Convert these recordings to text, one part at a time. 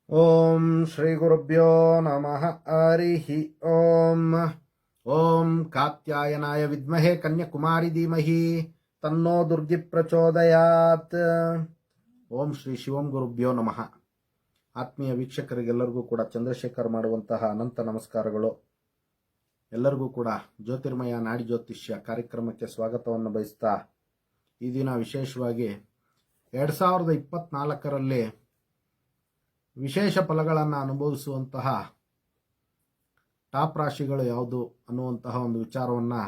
ಓಂ ಶ್ರೀ ಗುರುಭ್ಯೋ ನಮಃ ಹರಿ ಓಂ. ಓಂ ಕಾತ್ಯಾಯನಾಯ ವಿದ್ಮಹೇ ಕನ್ಯಾಕುಮಾರಿ ಧೀಮಹಿ ತನ್ನೋ ದುರ್ಗಿ ಪ್ರಚೋದಯಾತ್. ಓಂ ಶ್ರೀ ಶಿವಂ ಗುರುಭ್ಯೋ ನಮಃ. ಆತ್ಮೀಯ ವೀಕ್ಷಕರಿಗೆಲ್ಲರಿಗೂ ಕೂಡ ಚಂದ್ರಶೇಖರ್ ಮಾಡುವಂತಹ ಅನಂತ ನಮಸ್ಕಾರಗಳು. ಎಲ್ಲರಿಗೂ ಕೂಡ ಜ್ಯೋತಿರ್ಮಯ ನಾಡಿ ಜ್ಯೋತಿಷ್ಯ ಕಾರ್ಯಕ್ರಮಕ್ಕೆ ಸ್ವಾಗತವನ್ನು ಬಯಸ್ತಾ, ಈ ದಿನ ವಿಶೇಷವಾಗಿ 2024ರಲ್ಲಿ ವಿಶೇಷ ಫಲಗಳನ್ನು ಅನುಭವಿಸುವಂತಹ ಟಾಪ್ ರಾಶಿಗಳು ಯಾವುದು ಅನ್ನುವಂತಹ ಒಂದು ವಿಚಾರವನ್ನು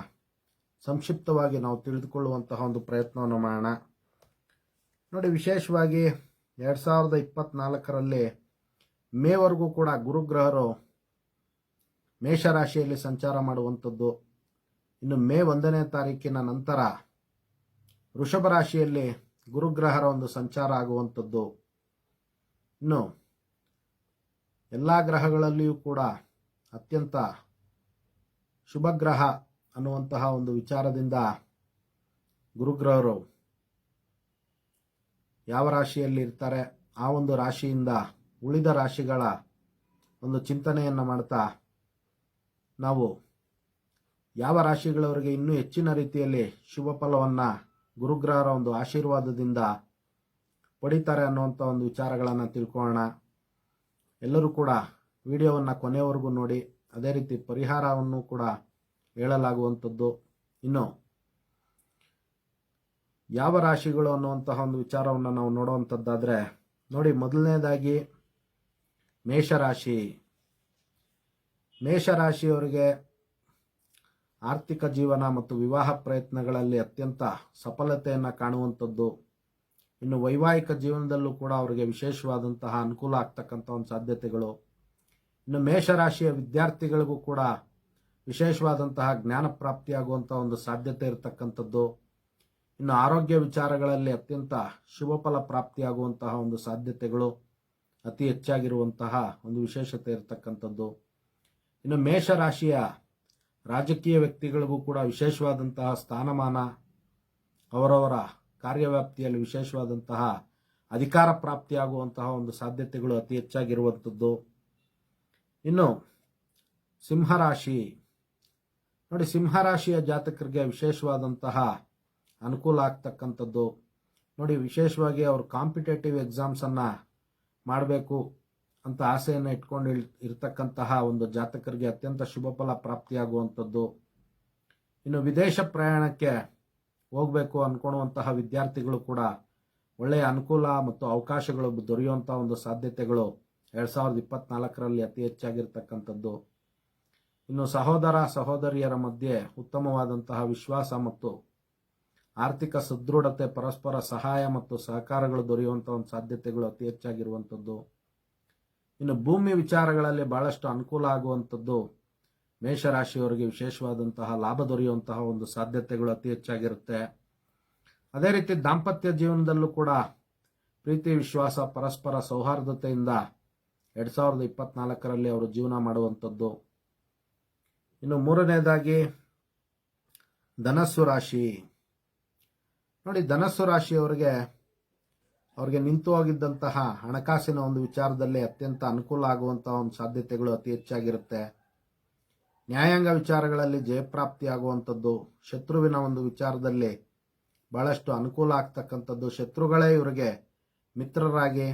ಸಂಕ್ಷಿಪ್ತವಾಗಿ ನಾವು ತಿಳಿದುಕೊಳ್ಳುವಂತಹ ಒಂದು ಪ್ರಯತ್ನವನ್ನು ಮಾಡೋಣ. ನೋಡಿ, ವಿಶೇಷವಾಗಿ 2024ರಲ್ಲಿ ಮೇವರೆಗೂ ಕೂಡ ಗುರುಗ್ರಹರು ಮೇಷರಾಶಿಯಲ್ಲಿ ಸಂಚಾರ ಮಾಡುವಂಥದ್ದು. ಇನ್ನು ಮೇ 1ನೇ ತಾರೀಕಿನ ನಂತರ ವೃಷಭ ರಾಶಿಯಲ್ಲಿ ಗುರುಗ್ರಹರ ಒಂದು ಸಂಚಾರ ಆಗುವಂಥದ್ದು. ಇನ್ನು ಎಲ್ಲ ಗ್ರಹಗಳಲ್ಲಿಯೂ ಕೂಡ ಅತ್ಯಂತ ಶುಭಗ್ರಹ ಅನ್ನುವಂತಹ ಒಂದು ವಿಚಾರದಿಂದ ಗುರುಗ್ರಹರು ಯಾವ ರಾಶಿಯಲ್ಲಿ ಇರ್ತಾರೆ ಆ ಒಂದು ರಾಶಿಯಿಂದ ಉಳಿದ ರಾಶಿಗಳ ಒಂದು ಚಿಂತನೆಯನ್ನು ಮಾಡ್ತಾ, ನಾವು ಯಾವ ರಾಶಿಗಳವರಿಗೆ ಇನ್ನೂ ಹೆಚ್ಚಿನ ರೀತಿಯಲ್ಲಿ ಶುಭ ಫಲವನ್ನು ಗುರುಗ್ರಹರ ಒಂದು ಆಶೀರ್ವಾದದಿಂದ ಪಡಿತಾರೆ ಅನ್ನುವಂಥ ಒಂದು ವಿಚಾರಗಳನ್ನು ತಿಳ್ಕೊಳ್ಳೋಣ. ಎಲ್ಲರೂ ಕೂಡ ವಿಡಿಯೋವನ್ನು ಕೊನೆಯವರೆಗೂ ನೋಡಿ. ಅದೇ ರೀತಿ ಪರಿಹಾರವನ್ನು ಕೂಡ ಹೇಳಲಾಗುವಂಥದ್ದು. ಇನ್ನು ಯಾವ ರಾಶಿಗಳು ಅನ್ನುವಂತಹ ಒಂದು ವಿಚಾರವನ್ನು ನಾವು ನೋಡುವಂಥದ್ದಾದರೆ, ನೋಡಿ, ಮೊದಲನೇದಾಗಿ ಮೇಷರಾಶಿ. ಮೇಷರಾಶಿಯವರಿಗೆ ಆರ್ಥಿಕ ಜೀವನ ಮತ್ತು ವಿವಾಹ ಪ್ರಯತ್ನಗಳಲ್ಲಿ ಅತ್ಯಂತ ಸಫಲತೆಯನ್ನು ಕಾಣುವಂಥದ್ದು. ಇನ್ನು ವೈವಾಹಿಕ ಜೀವನದಲ್ಲೂ ಕೂಡ ಅವರಿಗೆ ವಿಶೇಷವಾದಂತಹ ಅನುಕೂಲ ಆಗ್ತಕ್ಕಂಥ ಒಂದು ಸಾಧ್ಯತೆಗಳು. ಇನ್ನು ಮೇಷರಾಶಿಯ ವಿದ್ಯಾರ್ಥಿಗಳಿಗೂ ಕೂಡ ವಿಶೇಷವಾದಂತಹ ಜ್ಞಾನ ಪ್ರಾಪ್ತಿಯಾಗುವಂಥ ಒಂದು ಸಾಧ್ಯತೆ ಇರತಕ್ಕಂಥದ್ದು. ಇನ್ನು ಆರೋಗ್ಯ ವಿಚಾರಗಳಲ್ಲಿ ಅತ್ಯಂತ ಶುಭ ಫಲ ಪ್ರಾಪ್ತಿಯಾಗುವಂತಹ ಒಂದು ಸಾಧ್ಯತೆಗಳು ಅತಿ ಹೆಚ್ಚಾಗಿರುವಂತಹ ಒಂದು ವಿಶೇಷತೆ ಇರತಕ್ಕಂಥದ್ದು. ಇನ್ನು ಮೇಷರಾಶಿಯ ರಾಜಕೀಯ ವ್ಯಕ್ತಿಗಳಿಗೂ ಕೂಡ ವಿಶೇಷವಾದಂತಹ ಸ್ಥಾನಮಾನ, ಅವರವರ ಕಾರ್ಯವ್ಯಾಪ್ತಿಯಲ್ಲಿ ವಿಶೇಷವಾದಂತಹ ಅಧಿಕಾರ ಪ್ರಾಪ್ತಿಯಾಗುವಂತಹ ಒಂದು ಸಾಧ್ಯತೆಗಳು ಅತಿ ಹೆಚ್ಚಾಗಿರುವಂಥದ್ದು. ಇನ್ನು ಸಿಂಹರಾಶಿ. ನೋಡಿ, ಸಿಂಹರಾಶಿಯ ಜಾತಕರಿಗೆ ವಿಶೇಷವಾದಂತಹ ಅನುಕೂಲ ಆಗ್ತಕ್ಕಂಥದ್ದು. ನೋಡಿ, ವಿಶೇಷವಾಗಿ ಅವರು ಕಾಂಪಿಟೇಟಿವ್ ಎಕ್ಸಾಮ್ಸನ್ನು ಮಾಡಬೇಕು ಅಂತ ಆಸೆಯನ್ನು ಇಟ್ಕೊಂಡು ಇರ್ತಕ್ಕಂತಹ ಒಂದು ಜಾತಕರಿಗೆ ಅತ್ಯಂತ ಶುಭ ಫಲ ಪ್ರಾಪ್ತಿಯಾಗುವಂಥದ್ದು. ಇನ್ನು ವಿದೇಶ ಪ್ರಯಾಣಕ್ಕೆ ಹೋಗಬೇಕು ಅಂದ್ಕೊಳ್ಳುವಂತಹ ವಿದ್ಯಾರ್ಥಿಗಳು ಕೂಡ ಒಳ್ಳೆಯ ಅನುಕೂಲ ಮತ್ತು ಅವಕಾಶಗಳು ದೊರೆಯುವಂಥ ಒಂದು ಸಾಧ್ಯತೆಗಳು 2024ರಲ್ಲಿ ಅತಿ ಹೆಚ್ಚಾಗಿರ್ತಕ್ಕಂಥದ್ದು. ಇನ್ನು ಸಹೋದರ ಸಹೋದರಿಯರ ಮಧ್ಯೆ ಉತ್ತಮವಾದಂತಹ ವಿಶ್ವಾಸ ಮತ್ತು ಆರ್ಥಿಕ ಸದೃಢತೆ, ಪರಸ್ಪರ ಸಹಾಯ ಮತ್ತು ಸಹಕಾರಗಳು ದೊರೆಯುವಂಥ ಒಂದು ಸಾಧ್ಯತೆಗಳು ಅತಿ ಹೆಚ್ಚಾಗಿರುವಂಥದ್ದು. ಇನ್ನು ಭೂಮಿ ವಿಚಾರಗಳಲ್ಲಿ ಬಹಳಷ್ಟು ಅನುಕೂಲ ಆಗುವಂಥದ್ದು. ಮೇಷರಾಶಿಯವರಿಗೆ ವಿಶೇಷವಾದಂತಹ ಲಾಭ ದೊರೆಯುವಂತಹ ಒಂದು ಸಾಧ್ಯತೆಗಳು ಅತಿ ಹೆಚ್ಚಾಗಿರುತ್ತೆ. ಅದೇ ರೀತಿ ದಾಂಪತ್ಯ ಜೀವನದಲ್ಲೂ ಕೂಡ ಪ್ರೀತಿ, ವಿಶ್ವಾಸ, ಪರಸ್ಪರ ಸೌಹಾರ್ದತೆಯಿಂದ 2024ರಲ್ಲಿ ಅವರು ಜೀವನ ಮಾಡುವಂಥದ್ದು. ಇನ್ನು ಮೂರನೇದಾಗಿ ಧನಸ್ಸು ರಾಶಿ. ನೋಡಿ, ಧನಸ್ಸು ರಾಶಿಯವರಿಗೆ ಅವರಿಗೆ ನಿಂತು ಹೋಗಿದ್ದಂತಹ ಹಣಕಾಸಿನ ಒಂದು ವಿಚಾರದಲ್ಲಿ ಅತ್ಯಂತ ಅನುಕೂಲ ಆಗುವಂತಹ ಒಂದು ಸಾಧ್ಯತೆಗಳು ಅತಿ ಹೆಚ್ಚಾಗಿರುತ್ತೆ. ನ್ಯಾಯಾಂಗ ವಿಚಾರಗಳಲ್ಲಿ ಜಯಪ್ರಾಪ್ತಿಯಾಗುವಂಥದ್ದು. ಶತ್ರುವಿನ ಒಂದು ವಿಚಾರದಲ್ಲಿ ಬಹಳಷ್ಟು ಅನುಕೂಲ ಆಗ್ತಕ್ಕಂಥದ್ದು. ಶತ್ರುಗಳೇ ಇವರಿಗೆ ಮಿತ್ರರಾಗಿ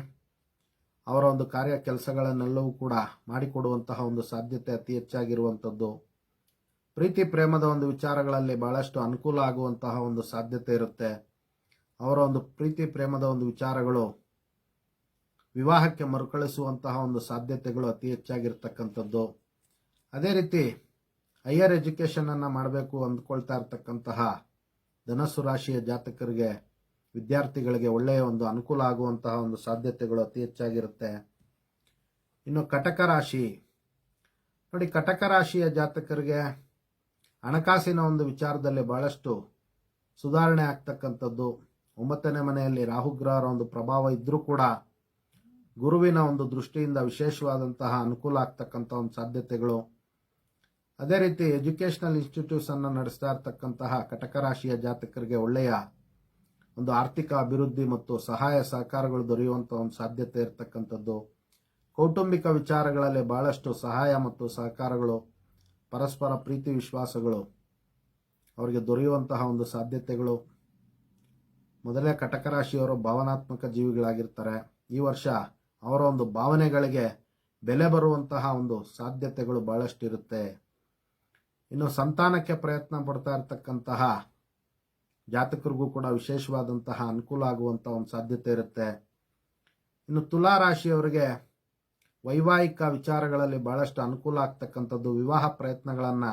ಅವರ ಒಂದು ಕಾರ್ಯ ಕೆಲಸಗಳನ್ನೆಲ್ಲವೂ ಕೂಡ ಮಾಡಿಕೊಡುವಂತಹ ಒಂದು ಸಾಧ್ಯತೆ ಅತಿ ಹೆಚ್ಚಾಗಿರುವಂಥದ್ದು. ಪ್ರೀತಿ ಪ್ರೇಮದ ಒಂದು ವಿಚಾರಗಳಲ್ಲಿ ಬಹಳಷ್ಟು ಅನುಕೂಲ ಆಗುವಂತಹ ಒಂದು ಸಾಧ್ಯತೆ ಇರುತ್ತೆ. ಅವರ ಒಂದು ಪ್ರೀತಿ ಪ್ರೇಮದ ಒಂದು ವಿಚಾರಗಳು ವಿವಾಹಕ್ಕೆ ಮರುಕಳಿಸುವಂತಹ ಒಂದು ಸಾಧ್ಯತೆಗಳು ಅತಿ ಹೆಚ್ಚಾಗಿರ್ತಕ್ಕಂಥದ್ದು. ಅದೇ ರೀತಿ ಹೈಯರ್ ಎಜುಕೇಷನನ್ನು ಮಾಡಬೇಕು ಅಂದ್ಕೊಳ್ತಾ ಇರ್ತಕ್ಕಂತಹ ಧನಸ್ಸು ರಾಶಿಯ ಜಾತಕರಿಗೆ, ವಿದ್ಯಾರ್ಥಿಗಳಿಗೆ ಒಳ್ಳೆಯ ಒಂದು ಅನುಕೂಲ ಆಗುವಂತಹ ಒಂದು ಸಾಧ್ಯತೆಗಳು ಅತಿ ಹೆಚ್ಚಾಗಿರುತ್ತೆ. ಇನ್ನು ಕಟಕ ರಾಶಿ. ನೋಡಿ, ಕಟಕ ರಾಶಿಯ ಜಾತಕರಿಗೆ ಹಣಕಾಸಿನ ಒಂದು ವಿಚಾರದಲ್ಲಿ ಬಹಳಷ್ಟು ಸುಧಾರಣೆ ಆಗ್ತಕ್ಕಂಥದ್ದು. 9ನೇ ಮನೆಯಲ್ಲಿ ರಾಹುಗ್ರಹರ ಒಂದು ಪ್ರಭಾವ ಇದ್ರೂ ಕೂಡ ಗುರುವಿನ ಒಂದು ದೃಷ್ಟಿಯಿಂದ ವಿಶೇಷವಾದಂತಹ ಅನುಕೂಲ ಆಗ್ತಕ್ಕಂಥ ಒಂದು ಸಾಧ್ಯತೆಗಳು. ಅದೇ ರೀತಿ ಎಜುಕೇಷನಲ್ ಇನ್ಸ್ಟಿಟ್ಯೂಟ್ಸ್ ಅನ್ನು ನಡೆಸ್ತಾ ಇರ್ತಕ್ಕಂತಹ ಕಟಕ ರಾಶಿಯ ಜಾತಕರಿಗೆ ಒಳ್ಳೆಯ ಒಂದು ಆರ್ಥಿಕ ಅಭಿವೃದ್ಧಿ ಮತ್ತು ಸಹಾಯ ಸಹಕಾರಗಳು ದೊರೆಯುವಂಥ ಒಂದು ಸಾಧ್ಯತೆ ಇರತಕ್ಕಂಥದ್ದು. ಕೌಟುಂಬಿಕ ವಿಚಾರಗಳಲ್ಲಿ ಬಹಳಷ್ಟು ಸಹಾಯ ಮತ್ತು ಸಹಕಾರಗಳು, ಪರಸ್ಪರ ಪ್ರೀತಿ ವಿಶ್ವಾಸಗಳು ಅವರಿಗೆ ದೊರೆಯುವಂತಹ ಒಂದು ಸಾಧ್ಯತೆಗಳು. ಮೊದಲೇ ಕಟಕ ರಾಶಿಯವರು ಭಾವನಾತ್ಮಕ ಜೀವಿಗಳಾಗಿರ್ತಾರೆ. ಈ ವರ್ಷ ಅವರ ಒಂದು ಭಾವನೆಗಳಿಗೆ ಬೆಲೆ ಬರುವಂತಹ ಒಂದು ಸಾಧ್ಯತೆಗಳು ಬಹಳಷ್ಟು ಇರುತ್ತೆ. ಇನ್ನು ಸಂತಾನಕ್ಕೆ ಪ್ರಯತ್ನ ಪಡ್ತಾ ಇರತಕ್ಕಂತಹ ಜಾತಕರಿಗೂ ಕೂಡ ವಿಶೇಷವಾದಂತಹ ಅನುಕೂಲ ಆಗುವಂತಹ ಒಂದು ಸಾಧ್ಯತೆ ಇರುತ್ತೆ. ಇನ್ನು ತುಲಾ ರಾಶಿಯವರಿಗೆ ವೈವಾಹಿಕ ವಿಚಾರಗಳಲ್ಲಿ ಬಹಳಷ್ಟು ಅನುಕೂಲ ಆಗ್ತಕ್ಕಂಥದ್ದು. ವಿವಾಹ ಪ್ರಯತ್ನಗಳನ್ನು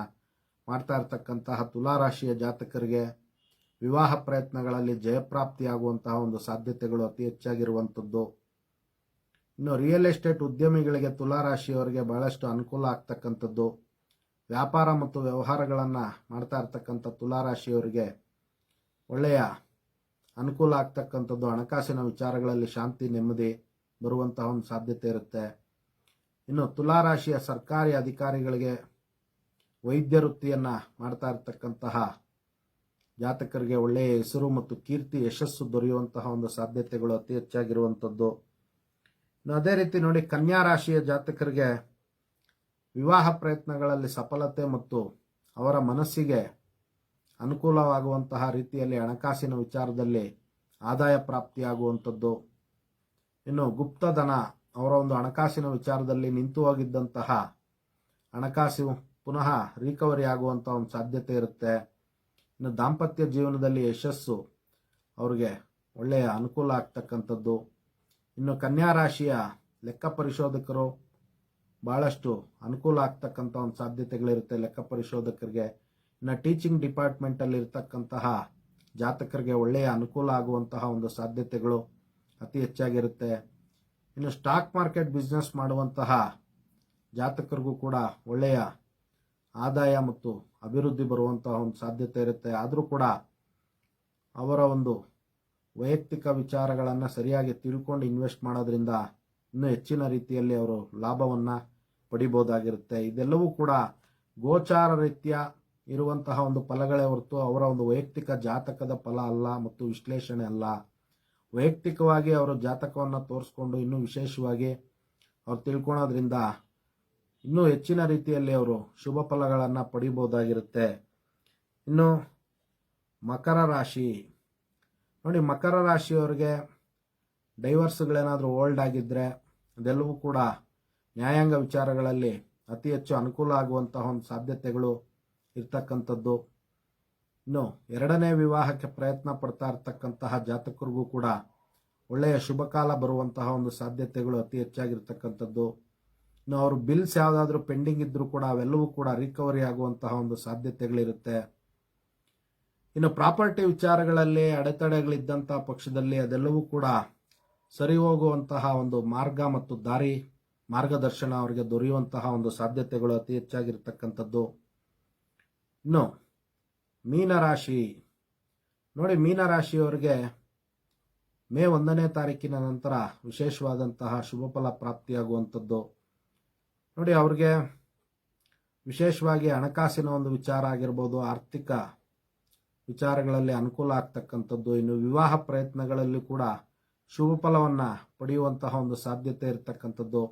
ಮಾಡ್ತಾ ಇರ್ತಕ್ಕಂತಹ ತುಲಾ ರಾಶಿಯ ಜಾತಕರಿಗೆ ವಿವಾಹ ಪ್ರಯತ್ನಗಳಲ್ಲಿ ಜಯಪ್ರಾಪ್ತಿಯಾಗುವಂತಹ ಒಂದು ಸಾಧ್ಯತೆಗಳು ಅತಿ ಹೆಚ್ಚಾಗಿರುವಂಥದ್ದು. ಇನ್ನು ರಿಯಲ್ ಎಸ್ಟೇಟ್ ಉದ್ಯಮಿಗಳಿಗೆ ತುಲಾ ರಾಶಿಯವರಿಗೆ ಬಹಳಷ್ಟು ಅನುಕೂಲ ಆಗ್ತಕ್ಕಂಥದ್ದು. ವ್ಯಾಪಾರ ಮತ್ತು ವ್ಯವಹಾರಗಳನ್ನು ಮಾಡ್ತಾ ಇರ್ತಕ್ಕಂಥ ತುಲಾ ರಾಶಿಯವರಿಗೆ ಒಳ್ಳೆಯ ಅನುಕೂಲ ಆಗ್ತಕ್ಕಂಥದ್ದು. ಹಣಕಾಸಿನ ವಿಚಾರಗಳಲ್ಲಿ ಶಾಂತಿ ನೆಮ್ಮದಿ ಬರುವಂತಹ ಒಂದು ಸಾಧ್ಯತೆ ಇರುತ್ತೆ. ಇನ್ನು ತುಲಾ ರಾಶಿಯ ಸರ್ಕಾರಿ ಅಧಿಕಾರಿಗಳಿಗೆ, ವೈದ್ಯ ವೃತ್ತಿಯನ್ನು ಮಾಡ್ತಾ ಇರ್ತಕ್ಕಂತಹ ಜಾತಕರಿಗೆ ಒಳ್ಳೆಯ ಹೆಸರು ಮತ್ತು ಕೀರ್ತಿ ಯಶಸ್ಸು ದೊರೆಯುವಂತಹ ಒಂದು ಸಾಧ್ಯತೆಗಳು ಅತಿ ಹೆಚ್ಚಾಗಿರುವಂಥದ್ದು. ಇನ್ನು ಅದೇ ರೀತಿ ನೋಡಿ, ಕನ್ಯಾ ರಾಶಿಯ ಜಾತಕರಿಗೆ ವಿವಾಹ ಪ್ರಯತ್ನಗಳಲ್ಲಿ ಸಫಲತೆ ಮತ್ತು ಅವರ ಮನಸ್ಸಿಗೆ ಅನುಕೂಲವಾಗುವಂತಹ ರೀತಿಯಲ್ಲಿ ಹಣಕಾಸಿನ ವಿಚಾರದಲ್ಲಿ ಆದಾಯ ಪ್ರಾಪ್ತಿಯಾಗುವಂಥದ್ದು. ಇನ್ನು ಗುಪ್ತಧನ, ಅವರ ಒಂದು ಹಣಕಾಸಿನ ವಿಚಾರದಲ್ಲಿ ನಿಂತು ಹೋಗಿದ್ದಂತಹ ಹಣಕಾಸು ಪುನಃ ರಿಕವರಿ ಆಗುವಂಥ ಒಂದು ಸಾಧ್ಯತೆ ಇರುತ್ತೆ. ಇನ್ನು ದಾಂಪತ್ಯ ಜೀವನದಲ್ಲಿ ಯಶಸ್ಸು ಅವರಿಗೆ ಒಳ್ಳೆಯ ಅನುಕೂಲ ಆಗ್ತಕ್ಕಂಥದ್ದು. ಇನ್ನು ಕನ್ಯಾ ರಾಶಿಯ ಲೆಕ್ಕ ಪರಿಶೋಧಕರು ಬಹಳಷ್ಟು ಅನುಕೂಲ ಆಗ್ತಕ್ಕಂಥ ಒಂದು ಸಾಧ್ಯತೆಗಳಿರುತ್ತೆ ಲೆಕ್ಕ ಪರಿಶೋಧಕರಿಗೆ. ಇನ್ನು ಟೀಚಿಂಗ್ ಡಿಪಾರ್ಟ್ಮೆಂಟಲ್ಲಿ ಇರ್ತಕ್ಕಂತಹ ಜಾತಕರಿಗೆ ಒಳ್ಳೆಯ ಅನುಕೂಲ ಆಗುವಂತಹ ಒಂದು ಸಾಧ್ಯತೆಗಳು ಅತಿ ಹೆಚ್ಚಾಗಿರುತ್ತೆ. ಇನ್ನು ಸ್ಟಾಕ್ ಮಾರ್ಕೆಟ್ ಬಿಸ್ನೆಸ್ ಮಾಡುವಂತಹ ಜಾತಕರಿಗೂ ಕೂಡ ಒಳ್ಳೆಯ ಆದಾಯ ಮತ್ತು ಅಭಿವೃದ್ಧಿ ಬರುವಂತಹ ಒಂದು ಸಾಧ್ಯತೆ ಇರುತ್ತೆ. ಆದರೂ ಕೂಡ ಅವರ ಒಂದು ವೈಯಕ್ತಿಕ ವಿಚಾರಗಳನ್ನು ಸರಿಯಾಗಿ ತಿಳ್ಕೊಂಡು ಇನ್ವೆಸ್ಟ್ ಮಾಡೋದ್ರಿಂದ ಇನ್ನೂ ಹೆಚ್ಚಿನ ರೀತಿಯಲ್ಲಿ ಅವರು ಲಾಭವನ್ನು ಪಡಿಬೋದಾಗಿರುತ್ತೆ. ಇದೆಲ್ಲವೂ ಕೂಡ ಗೋಚಾರ ರೀತ್ಯ ಇರುವಂತಹ ಒಂದು ಫಲಗಳೇ ಹೊರತು ಅವರ ಒಂದು ವೈಯಕ್ತಿಕ ಜಾತಕದ ಫಲ ಅಲ್ಲ ಮತ್ತು ವಿಶ್ಲೇಷಣೆ ಅಲ್ಲ. ವೈಯಕ್ತಿಕವಾಗಿ ಅವರ ಜಾತಕವನ್ನು ತೋರಿಸ್ಕೊಂಡು ಇನ್ನೂ ವಿಶೇಷವಾಗಿ ಅವ್ರು ತಿಳ್ಕೊಳೋದ್ರಿಂದ ಇನ್ನೂ ಹೆಚ್ಚಿನ ರೀತಿಯಲ್ಲಿ ಅವರು ಶುಭ ಫಲಗಳನ್ನು ಪಡಿಬೋದಾಗಿರುತ್ತೆ. ಇನ್ನು ಮಕರ ರಾಶಿ ನೋಡಿ, ಮಕರ ರಾಶಿಯವರಿಗೆ ಡೈವರ್ಸ್ಗಳೇನಾದರೂ ಓಲ್ಡ್ ಆಗಿದ್ದರೆ ಅದೆಲ್ಲವೂ ಕೂಡ ನ್ಯಾಯಾಂಗ ವಿಚಾರಗಳಲ್ಲಿ ಅತಿ ಹೆಚ್ಚು ಅನುಕೂಲ ಆಗುವಂತಹ ಒಂದು ಸಾಧ್ಯತೆಗಳು ಇರ್ತಕ್ಕಂಥದ್ದು. ಇನ್ನು ಎರಡನೇ ವಿವಾಹಕ್ಕೆ ಪ್ರಯತ್ನ ಪಡ್ತಾ ಇರ್ತಕ್ಕಂತಹ ಜಾತಕರಿಗೂ ಕೂಡ ಒಳ್ಳೆಯ ಶುಭ ಕಾಲ ಬರುವಂತಹ ಒಂದು ಸಾಧ್ಯತೆಗಳು ಅತಿ ಹೆಚ್ಚಾಗಿರ್ತಕ್ಕಂಥದ್ದು. ಇನ್ನು ಅವರು ಬಿಲ್ಸ್ ಯಾವುದಾದ್ರೂ ಪೆಂಡಿಂಗ್ ಇದ್ರೂ ಕೂಡ ಅವೆಲ್ಲವೂ ಕೂಡ ರಿಕವರಿ ಆಗುವಂತಹ ಒಂದು ಸಾಧ್ಯತೆಗಳಿರುತ್ತೆ. ಇನ್ನು ಪ್ರಾಪರ್ಟಿ ವಿಚಾರಗಳಲ್ಲಿ ಅಡೆತಡೆಗಳಿದ್ದಂತಹ ಪಕ್ಷದಲ್ಲಿ ಅದೆಲ್ಲವೂ ಕೂಡ ಸರಿ ಹೋಗುವಂತಹ ಒಂದು ಮಾರ್ಗ ಮತ್ತು ಮಾರ್ಗದರ್ಶನ ಅವರಿಗೆ ದೊರೆಯುವಂತಹ ಒಂದು ಸಾಧ್ಯತೆಗಳು ಅತಿ ಹೆಚ್ಚಾಗಿರ್ತಕ್ಕಂಥದ್ದು. ಇನ್ನು ಮೀನರಾಶಿ ನೋಡಿ, ಮೀನರಾಶಿಯವರಿಗೆ ಮೇ 1ನೇ ತಾರೀಕಿನ ನಂತರ ವಿಶೇಷವಾದಂತಹ ಶುಭ ಫಲ ಪ್ರಾಪ್ತಿಯಾಗುವಂಥದ್ದು. ನೋಡಿ, ಅವ್ರಿಗೆ ವಿಶೇಷವಾಗಿ ಹಣಕಾಸಿನ ಒಂದು ವಿಚಾರ ಆಗಿರ್ಬೋದು, ಆರ್ಥಿಕ ವಿಚಾರಗಳಲ್ಲಿ ಅನುಕೂಲ ಆಗ್ತಕ್ಕಂಥದ್ದು. ಇನ್ನು ವಿವಾಹ ಪ್ರಯತ್ನಗಳಲ್ಲಿ ಕೂಡ ಶುಭ ಫಲವನ್ನು ಪಡೆಯುವಂತಹ ಒಂದು ಸಾಧ್ಯತೆ ಇರತಕ್ಕಂಥದ್ದು.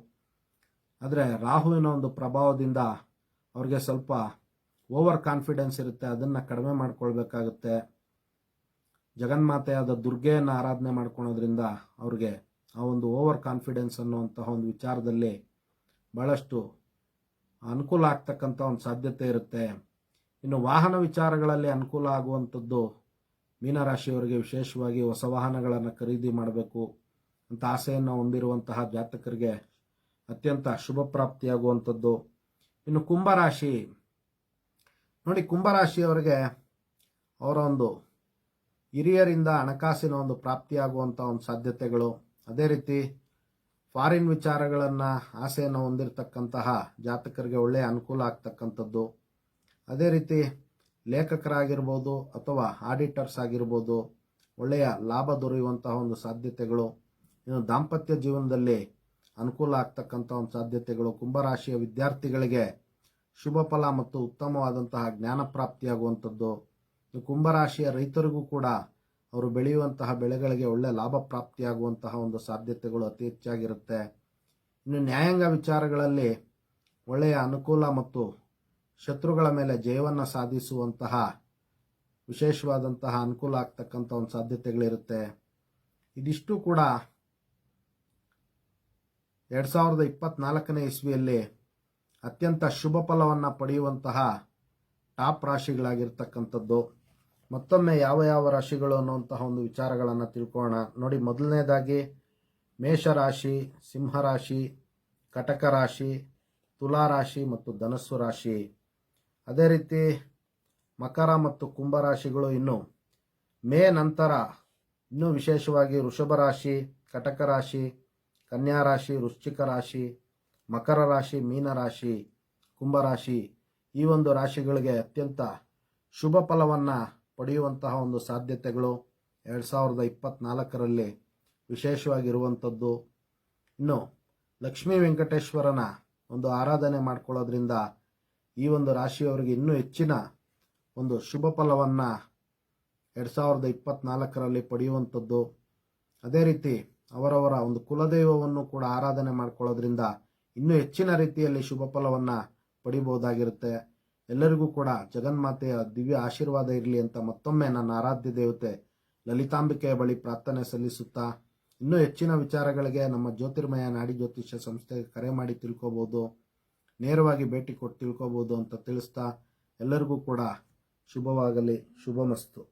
ಆದರೆ ರಾಹುವಿನ ಒಂದು ಪ್ರಭಾವದಿಂದ ಅವ್ರಿಗೆ ಸ್ವಲ್ಪ ಓವರ್ ಕಾನ್ಫಿಡೆನ್ಸ್ ಇರುತ್ತೆ, ಅದನ್ನು ಕಡಿಮೆ ಮಾಡ್ಕೊಳ್ಬೇಕಾಗುತ್ತೆ. ಜಗನ್ಮಾತೆಯಾದ ದುರ್ಗೆಯನ್ನು ಆರಾಧನೆ ಮಾಡ್ಕೊಳೋದ್ರಿಂದ ಅವ್ರಿಗೆ ಆ ಒಂದು ಓವರ್ ಕಾನ್ಫಿಡೆನ್ಸ್ ಅನ್ನುವಂತಹ ಒಂದು ವಿಚಾರದಲ್ಲಿ ಬಹಳಷ್ಟು ಅನುಕೂಲ ಆಗ್ತಕ್ಕಂಥ ಒಂದು ಸಾಧ್ಯತೆ ಇರುತ್ತೆ. ಇನ್ನು ವಾಹನ ವಿಚಾರಗಳಲ್ಲಿ ಅನುಕೂಲ ಆಗುವಂಥದ್ದು. ಮೀನರಾಶಿಯವರಿಗೆ ವಿಶೇಷವಾಗಿ ಹೊಸ ವಾಹನಗಳನ್ನು ಖರೀದಿ ಮಾಡಬೇಕು ಅಂತ ಆಸೆಯನ್ನು ಹೊಂದಿರುವಂತಹ ಜಾತಕರಿಗೆ ಅತ್ಯಂತ ಶುಭ ಪ್ರಾಪ್ತಿಯಾಗುವಂಥದ್ದು. ಇನ್ನು ಕುಂಭರಾಶಿ ನೋಡಿ, ಕುಂಭರಾಶಿಯವರಿಗೆ ಅವರ ಒಂದು ಹಿರಿಯರಿಂದ ಹಣಕಾಸಿನ ಒಂದು ಪ್ರಾಪ್ತಿಯಾಗುವಂಥ ಒಂದು ಸಾಧ್ಯತೆಗಳು, ಅದೇ ರೀತಿ ಫಾರಿನ್ ವಿಚಾರಗಳನ್ನು ಆಸೆಯನ್ನು ಹೊಂದಿರತಕ್ಕಂತಹ ಜಾತಕರಿಗೆ ಒಳ್ಳೆಯ ಅನುಕೂಲ ಆಗ್ತಕ್ಕಂಥದ್ದು. ಅದೇ ರೀತಿ ಲೇಖಕರಾಗಿರ್ಬೋದು ಅಥವಾ ಆಡಿಟರ್ಸ್ ಆಗಿರ್ಬೋದು, ಒಳ್ಳೆಯ ಲಾಭ ದೊರೆಯುವಂತಹ ಒಂದು ಸಾಧ್ಯತೆಗಳು. ಇನ್ನು ದಾಂಪತ್ಯ ಜೀವನದಲ್ಲಿ ಅನುಕೂಲ ಆಗ್ತಕ್ಕಂಥ ಒಂದು ಸಾಧ್ಯತೆಗಳು. ಕುಂಭರಾಶಿಯ ವಿದ್ಯಾರ್ಥಿಗಳಿಗೆ ಶುಭ ಫಲ ಮತ್ತು ಉತ್ತಮವಾದಂತಹ ಜ್ಞಾನ ಪ್ರಾಪ್ತಿಯಾಗುವಂಥದ್ದು. ಕುಂಭರಾಶಿಯ ರೈತರಿಗೂ ಕೂಡ ಅವರು ಬೆಳೆಯುವಂತಹ ಬೆಳೆಗಳಿಗೆ ಒಳ್ಳೆಯ ಲಾಭ ಪ್ರಾಪ್ತಿಯಾಗುವಂತಹ ಒಂದು ಸಾಧ್ಯತೆಗಳು ಅತಿ ಹೆಚ್ಚಾಗಿರುತ್ತೆ. ಇನ್ನು ನ್ಯಾಯಾಂಗ ವಿಚಾರಗಳಲ್ಲಿ ಒಳ್ಳೆಯ ಅನುಕೂಲ ಮತ್ತು ಶತ್ರುಗಳ ಮೇಲೆ ಜಯವನ್ನು ಸಾಧಿಸುವಂತಹ ವಿಶೇಷವಾದಂತಹ ಅನುಕೂಲ ಆಗ್ತಕ್ಕಂಥ ಒಂದು ಸಾಧ್ಯತೆಗಳಿರುತ್ತೆ. ಇದಿಷ್ಟು ಕೂಡ 2024ನೇ ಇಸ್ವಿಯಲ್ಲಿ ಅತ್ಯಂತ ಶುಭ ಫಲವನ್ನು ಪಡೆಯುವಂತಹ ಟಾಪ್ ರಾಶಿಗಳಾಗಿರ್ತಕ್ಕಂಥದ್ದು. ಮತ್ತೊಮ್ಮೆ ಯಾವ ಯಾವ ರಾಶಿಗಳು ಅನ್ನುವಂತಹ ಒಂದು ವಿಚಾರಗಳನ್ನು ತಿಳ್ಕೊಳ್ಳೋಣ. ನೋಡಿ, ಮೊದಲನೇದಾಗಿ ಮೇಷರಾಶಿ, ಸಿಂಹರಾಶಿ, ಕಟಕ ರಾಶಿ, ತುಲಾ ರಾಶಿ ಮತ್ತು ಧನಸ್ಸು ರಾಶಿ. ಅದೇ ರೀತಿ ಮಕರ ಮತ್ತು ಕುಂಭ ರಾಶಿಗಳು ಇನ್ನು ಮೇ ನಂತರ ಇನ್ನೂ ವಿಶೇಷವಾಗಿ ವೃಷಭ ರಾಶಿ, ಕಟಕ ರಾಶಿ, ಕನ್ಯಾ ರಾಶಿ, ವೃಶ್ಚಿಕ ರಾಶಿ, ಮಕರ ರಾಶಿ, ಮೀನರಾಶಿ, ಕುಂಭರಾಶಿ ಈ ಒಂದು ರಾಶಿಗಳಿಗೆ ಅತ್ಯಂತ ಶುಭ ಫಲವನ್ನು ಪಡೆಯುವಂತಹ ಒಂದು ಸಾಧ್ಯತೆಗಳು 2024ರಲ್ಲಿ ವಿಶೇಷವಾಗಿರುವಂಥದ್ದು. ಇನ್ನು ಲಕ್ಷ್ಮೀ ವೆಂಕಟೇಶ್ವರನ ಒಂದು ಆರಾಧನೆ ಮಾಡ್ಕೊಳ್ಳೋದ್ರಿಂದ ಈ ಒಂದು ರಾಶಿಯವರಿಗೆ ಇನ್ನೂ ಹೆಚ್ಚಿನ ಒಂದು ಶುಭ ಫಲವನ್ನು 2024ರಲ್ಲಿ ಪಡೆಯುವಂಥದ್ದು. ಅದೇ ರೀತಿ ಅವರವರ ಒಂದು ಕುಲದೈವವನ್ನು ಕೂಡ ಆರಾಧನೆ ಮಾಡ್ಕೊಳ್ಳೋದ್ರಿಂದ ಇನ್ನೂ ಹೆಚ್ಚಿನ ರೀತಿಯಲ್ಲಿ ಶುಭ ಫಲವನ್ನು ಪಡಿಬಹುದಾಗಿರುತ್ತೆ. ಎಲ್ಲರಿಗೂ ಕೂಡ ಜಗನ್ಮಾತೆಯ ದಿವ್ಯ ಆಶೀರ್ವಾದ ಇರಲಿ ಅಂತ ಮತ್ತೊಮ್ಮೆ ನನ್ನ ಆರಾಧ್ಯ ದೇವತೆ ಲಲಿತಾಂಬಿಕೆಯ ಬಳಿ ಪ್ರಾರ್ಥನೆ ಸಲ್ಲಿಸುತ್ತಾ, ಇನ್ನೂ ಹೆಚ್ಚಿನ ವಿಚಾರಗಳಿಗೆ ನಮ್ಮ ಜ್ಯೋತಿರ್ಮಯ ನಾಡಿ ಜ್ಯೋತಿಷ್ಯ ಸಂಸ್ಥೆಗೆ ಕರೆ ಮಾಡಿ ತಿಳ್ಕೊಬೋದು, ನೇರವಾಗಿ ಭೇಟಿ ಕೊಟ್ಟು ತಿಳ್ಕೊಬೋದು ಅಂತ ತಿಳಿಸ್ತಾ ಎಲ್ಲರಿಗೂ ಕೂಡ ಶುಭವಾಗಲಿ. ಶುಭಮಸ್ತು.